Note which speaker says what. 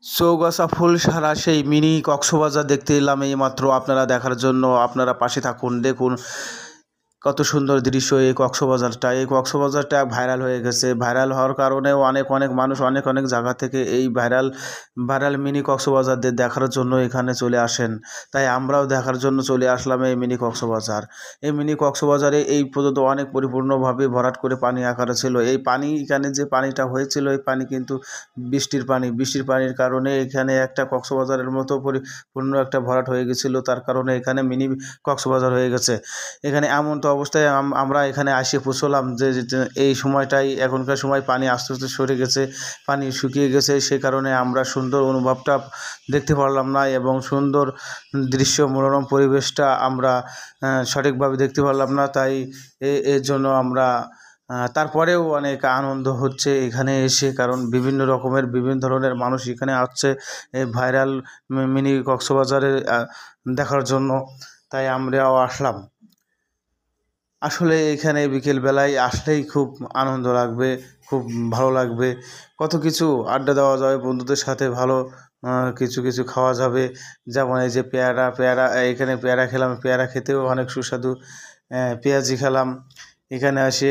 Speaker 1: চৌগাছা ফুলসারা সেই মিনি কক্সবাজার দেখতে এলাম এইমাত্র। আপনারা দেখার জন্য আপনারা পাশে থাকুন। দেখুন কত সুন্দর দৃশ্য এই কক্সবাজারটা। এই কক্সবাজারটা ভাইরাল হয়ে গেছে। ভাইরাল হওয়ার কারণেও অনেক অনেক মানুষ অনেক অনেক জায়গা থেকে এই ভাইরাল ভাইরাল মিনি কক্সবাজারদের দেখার জন্য এখানে চলে আসেন। তাই আমরাও দেখার জন্য চলে আসলাম এই মিনি কক্সবাজার। এই মিনি কক্সবাজারে এই পর্যন্ত অনেক পরিপূর্ণভাবে ভরাট করে পানি আকারে ছিল। এই পানি এখানে যে পানিটা হয়েছিল এই পানি কিন্তু বৃষ্টির পানি। বৃষ্টির পানির কারণে এখানে একটা কক্সবাজারের মতো পরিপূর্ণ একটা ভরাট হয়ে গেছিলো। তার কারণে এখানে মিনি কক্সবাজার হয়ে গেছে। এখানে এমন তো অবস্থায় আমরা এখানে এসে পৌঁছলাম যে এই সময়টাই এখনকার সময় পানি আস্তে আস্তে সরে গেছে, পানি শুকিয়ে গেছে। সে কারণে আমরা সুন্দর অনুভবটা দেখতে পারলাম না এবং সুন্দর দৃশ্য মনোরম পরিবেশটা আমরা সঠিকভাবে দেখতে পারলাম না। তাই এর জন্য আমরা তারপরেও অনেক আনন্দ হচ্ছে এখানে এসে, কারণ বিভিন্ন রকমের বিভিন্ন ধরনের মানুষ এখানে আসছে এই ভাইরাল মিনি কক্সবাজারে দেখার জন্য। তাই আমরাও আসলাম। আসলে এখানে বিকেলবেলায় আসলেই খুব আনন্দ লাগবে, খুব ভালো লাগবে। কত কিছু আড্ডা দেওয়া যাবে বন্ধুদের সাথে, ভালো কিছু কিছু খাওয়া যাবে। যেমন এই যে পেয়ারা এখানে পেয়ারা খেলাম, পেয়ারা খেতেও অনেক সুস্বাদু। পেঁয়াজি খেলাম এখানে এসে।